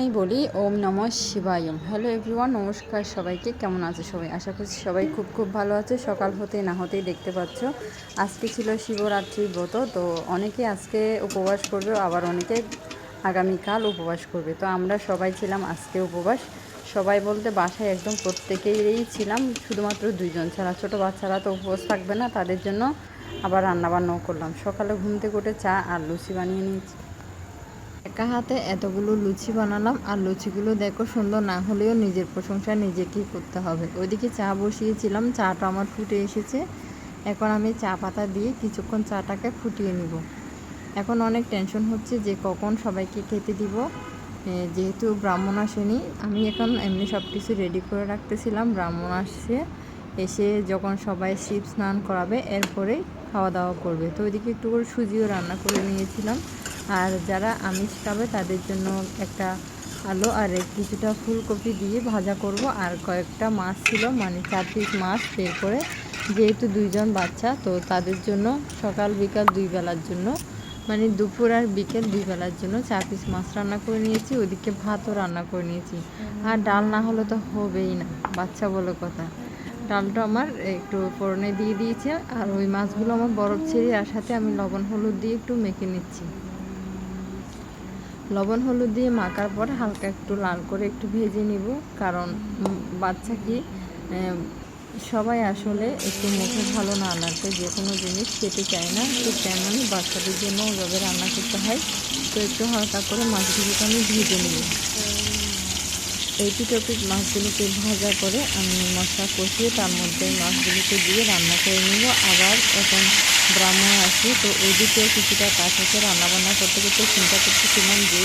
আমি বলি ওম নমঃ শিবায়। হ্যালো এভরিওয়ান, নমস্কার সবাইকে। কেমন আছে সবাই? আশা করছি সবাই খুব খুব ভালো আছে। সকাল হতে না হতেই দেখতে পাচ্ছ আজকে ছিল শিবরাত্রির ব্রত। তো অনেকে আজকে উপবাস করবে, আবার অনেকে আগামীকাল উপবাস করবে। তো আমরা সবাই ছিলাম আজকে উপবাস। সবাই বলতে বাসায় একদম প্রত্যেকেই ছিলাম, শুধুমাত্র 2জন ছাড়া। ছোটো বাচ্চারা তো উপবাস থাকবে না, তাদের জন্য আবার রান্নাবান্নাও করলাম। সকালে ঘুম থেকে উঠে চা আর লুচি বানিয়ে নিয়েছি। একা হাতে এতগুলো লুচি বানালাম, আর লুচিগুলো দেখো সুন্দর না হলেও নিজের প্রশংসা নিজেকেই করতে হবে। ওইদিকে চা বসিয়েছিলাম, চাটা আমার ফুটে এসেছে। এখন আমি চা পাতা দিয়ে কিছুক্ষণ চাটাকে ফুটিয়ে নিব। এখন অনেক টেনশন হচ্ছে যে কখন সবাইকে খেতে দিব, যেহেতু ব্রাহ্মণ আসেনি। আমি এখন এমনি সব কিছু রেডি করে রাখতেছিলাম। ব্রাহ্মণ আসছে, এসে যখন সবাই শিব স্নান করাবে এরপরেই খাওয়া দাওয়া করবে। তো ওইদিকে একটু করে সুজিও রান্না করে নিয়েছিলাম। আর যারা আমিষ খাবে তাদের জন্য একটা আলু আর কিছুটা ফুলকপি দিয়ে ভাজা করব। আর কয়েকটা মাছ ছিল, মানে 4 পিস মাছ বের করে, যেহেতু 2জন বাচ্চা, তো তাদের জন্য সকাল বিকাল 2 বেলার জন্য, মানে দুপুর আর বিকেল 2 বেলার জন্য 4 পিস মাছ রান্না করে নিয়েছি। ওদিকে ভাতও রান্না করে নিয়েছি। আর ডাল না হলে তো হবেই না, বাচ্চা বলে কথা। ডালটা আমার একটু ফোড়নে দিয়ে দিয়েছে, আর ওই মাছগুলো আমার বরফ ছেড়ে আর সাথে আমি লবণ হলুদ দিয়ে একটু মেখে নিচ্ছি। লবণ হলুদ দিয়ে মাখার পর হালকা একটু লাল করে একটু ভেজে নিব, কারণ বাচ্চা কি সবাই আসলে একটু মুখে ভালো না লাগলে যে কোনো জিনিস খেতে চায় না। ঠিক তেমনই বাচ্চাদের জন্য ওইভাবে রান্না করতে হয়। তো একটু হালকা করে মাছগুলোকে আমি ভেজে নিব। এই পিঠ মাছগুলোকে ভাজা করে আমি মশলা কষিয়ে তার মধ্যে মাছগুলোকে দিয়ে রান্না করে নেব। আবার এখন ব্রাহ্মণ আসি, তো ওইদিকেও কিছুটা কাজ আছে। রান্নাবান্না করতে করতে চিন্তা করতেছিলাম যে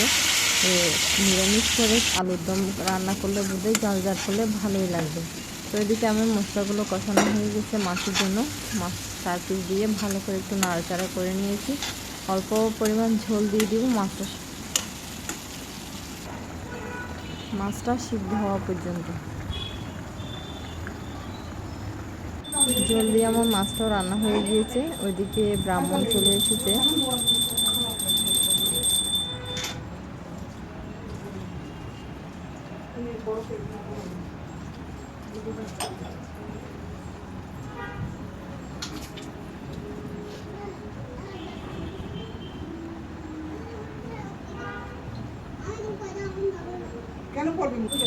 নিরামিষ করে আলুর দম রান্না করলে বোধহয় জাল জাল করলে ভালোই লাগবে। তো এদিকে আমি মশলাগুলো কষানো হয়ে গেছে মাছের জন্য। মাছ 4 পিস দিয়ে ভালো করে একটু নাড়াচাড়া করে নিয়েছি। অল্প পরিমাণ ঝোল দিয়ে দিব মাছটা সিদ্ধ হওয়া পর্যন্ত। জলদি আমার মাছটাও রান্না হয়ে গিয়েছে। ওইদিকে ব্রাহ্মণ চলে এসেছে। কেন পড়বি মুখে?